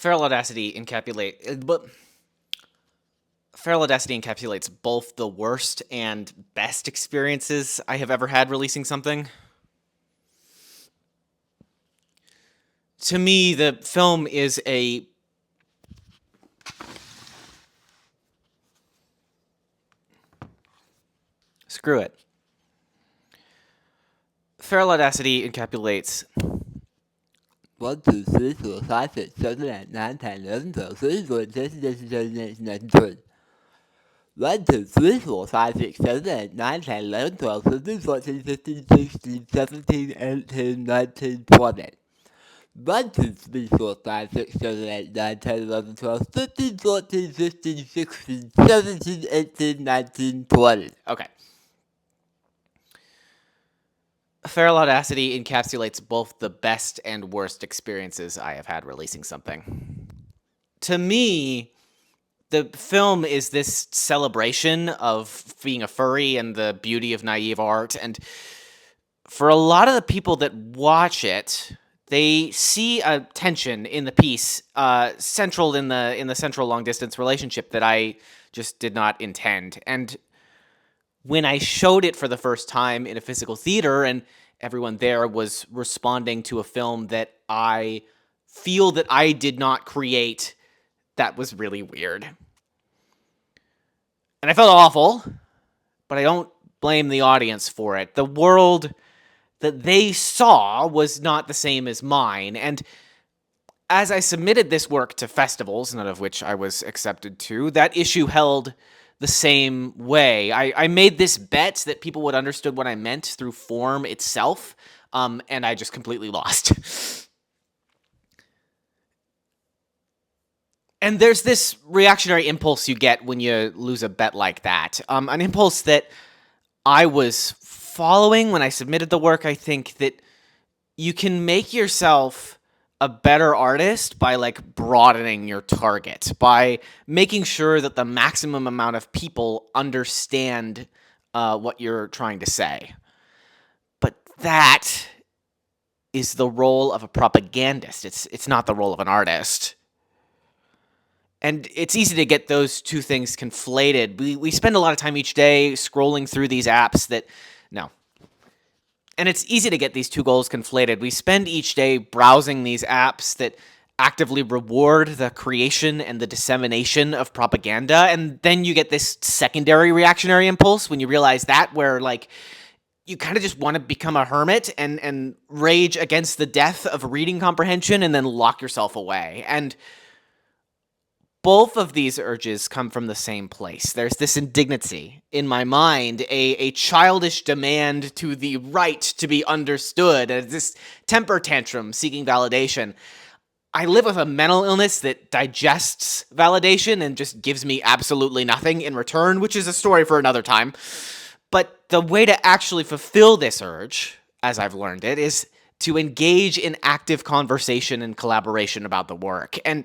Feral Audacity encapsulates both the worst and best experiences I have ever had releasing something. To me, the film is a screw it. Feral Audacity encapsulates 1, 2, 3, 4, 5, 6, 7, 8, 9, 10, 11, 12, 13, 14, 15, 16, 17, 18, 19, 20. 1, 2, 3, 4, 5, 6, 7, 8, 9, 10, 11, 12, 13, 14, 15, 16, 17, 18, 19, 20. 1, 2, 3, 4, 5, 6, 7, 8, 9, 10, 11, 12, 13, 14, 15, 16, 17, 18, 19, 20. Okay. Feral Audacity encapsulates both the best and worst experiences I have had releasing something. To me, the film is this celebration of being a furry and the beauty of naive art. And for a lot of the people that watch it, they see a tension in the piece, central in the central long distance relationship that I just did not intend. And when I showed it for the first time in a physical theater and everyone there was responding to a film that I feel that I did not create, that was really weird. And I felt awful, but I don't blame the audience for it. The world that they saw was not the same as mine. And as I submitted this work to festivals, none of which I was accepted to, that issue held the same way. I made this bet that people would understand what I meant through form itself, and I just completely lost. And there's this reactionary impulse you get when you lose a bet like that. An impulse that I was following when I submitted the work. I think that you can make yourself a better artist by broadening your target, by making sure that the maximum amount of people understand what you're trying to say. But that is the role of a propagandist. It's not the role of an artist. And it's easy to get those two things conflated. We spend a lot of time each day scrolling through these apps that, no. And it's easy to get these two goals conflated. We spend each day browsing these apps that actively reward the creation and the dissemination of propaganda. And then you get this secondary reactionary impulse when you realize that, where you kind of just want to become a hermit and rage against the death of reading comprehension and then lock yourself away. And both of these urges come from the same place. There's this indignancy in my mind, a childish demand to the right to be understood, this temper tantrum seeking validation. I live with a mental illness that digests validation and just gives me absolutely nothing in return, which is a story for another time. But the way to actually fulfill this urge, as I've learned it, is to engage in active conversation and collaboration about the work. And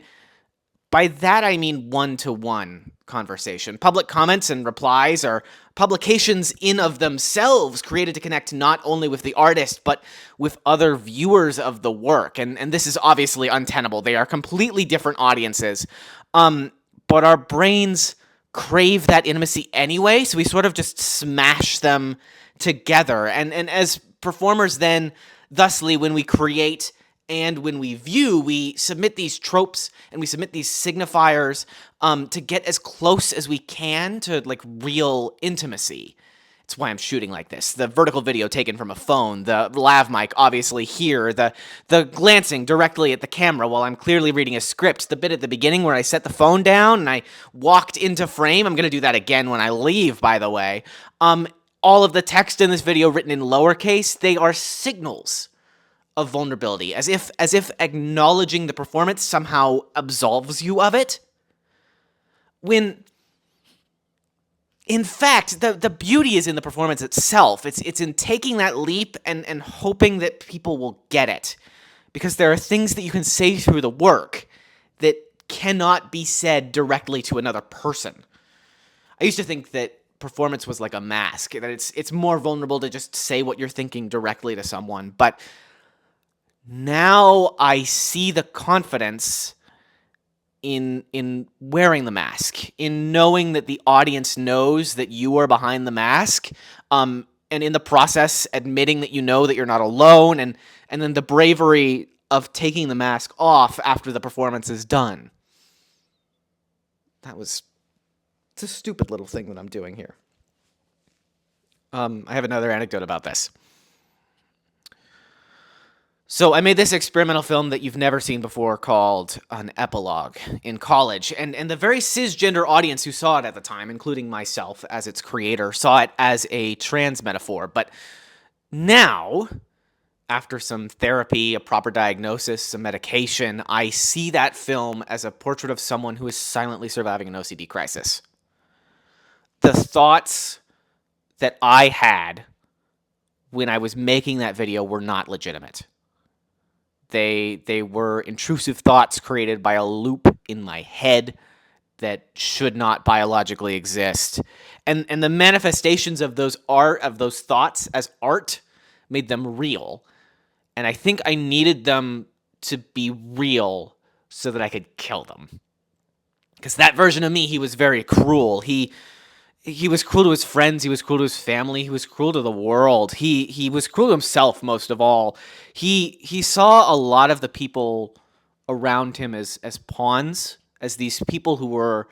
by that, I mean one-to-one conversation. Public comments and replies are publications in of themselves created to connect not only with the artist, but with other viewers of the work. And this is obviously untenable. They are completely different audiences. But our brains crave that intimacy anyway, so we sort of just smash them together. And as performers then, thusly, when we create and when we view, we submit these tropes and we submit these signifiers to get as close as we can to real intimacy. It's why I'm shooting like this. The vertical video taken from a phone, the lav mic obviously here, the glancing directly at the camera while I'm clearly reading a script, the bit at the beginning where I set the phone down and I walked into frame. I'm going to do that again when I leave, by the way. All of the text in this video written in lowercase, they are signals of vulnerability, as if acknowledging the performance somehow absolves you of it. When, in fact, the beauty is in the performance itself. It's in taking that leap and hoping that people will get it. Because there are things that you can say through the work that cannot be said directly to another person. I used to think that performance was like a mask, that it's more vulnerable to just say what you're thinking directly to someone, but now I see the confidence in wearing the mask, in knowing that the audience knows that you are behind the mask, and in the process admitting that you know that you're not alone, and then the bravery of taking the mask off after the performance is done. It's a stupid little thing that I'm doing here. I have another anecdote about this. So I made this experimental film that you've never seen before called An Epilogue in college. And the very cisgender audience who saw it at the time, including myself as its creator, saw it as a trans metaphor. But now, after some therapy, a proper diagnosis, some medication, I see that film as a portrait of someone who is silently surviving an OCD crisis. The thoughts that I had when I was making that video were not legitimate. They were intrusive thoughts created by a loop in my head that should not biologically exist. And the manifestations of those thoughts as art made them real. And I think I needed them to be real so that I could kill them. Because that version of me, he was very cruel. He was cruel to his friends. He was cruel to his family. He was cruel to the world. He was cruel to himself most of all. He saw a lot of the people around him as pawns, as these people who were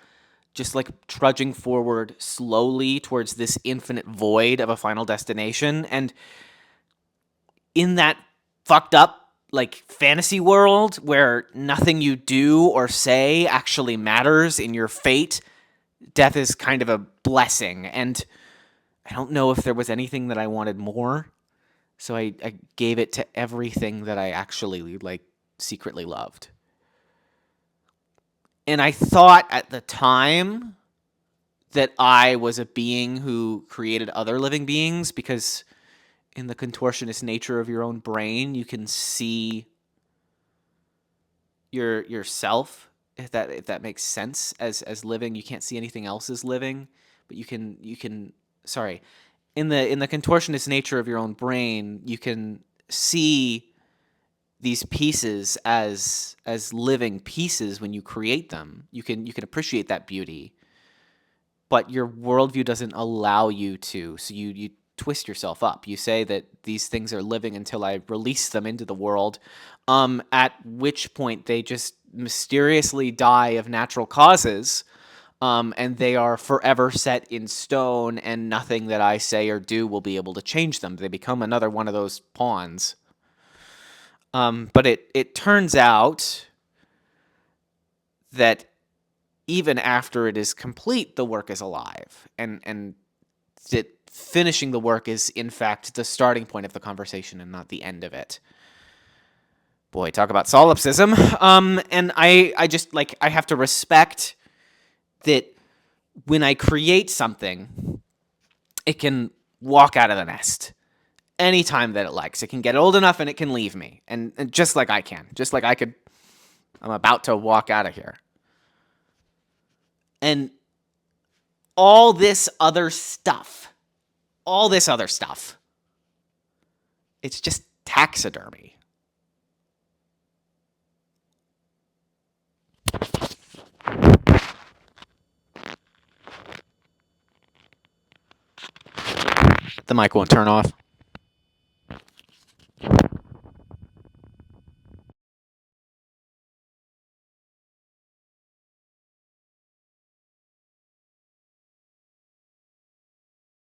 just like trudging forward slowly towards this infinite void of a final destination. And in that fucked up like fantasy world where nothing you do or say actually matters in your fate, death is kind of a blessing. And I don't know if there was anything that I wanted more, so I gave it to everything that I actually like secretly loved. And I thought at the time that I was a being who created other living beings, because in the contortionist nature of your own brain, you can see yourself, if that makes sense, as living. You can't see anything else as living, but you can sorry. In the contortionist nature of your own brain, you can see these pieces as living pieces when you create them. You can appreciate that beauty, but your worldview doesn't allow you to. So you twist yourself up. You say that these things are living until I release them into the world, at which point they just mysteriously die of natural causes, and they are forever set in stone, and nothing that I say or do will be able to change them. They become another one of those pawns. But it turns out that even after it is complete, the work is alive, and that finishing the work is in fact the starting point of the conversation and not the end of it. Boy, talk about solipsism. And I just like, I have to respect that when I create something, it can walk out of the nest anytime that it likes. It can get old enough and it can leave me. And just like I can. Just like I'm about to walk out of here. And all this other stuff, it's just taxidermy. The mic won't turn off.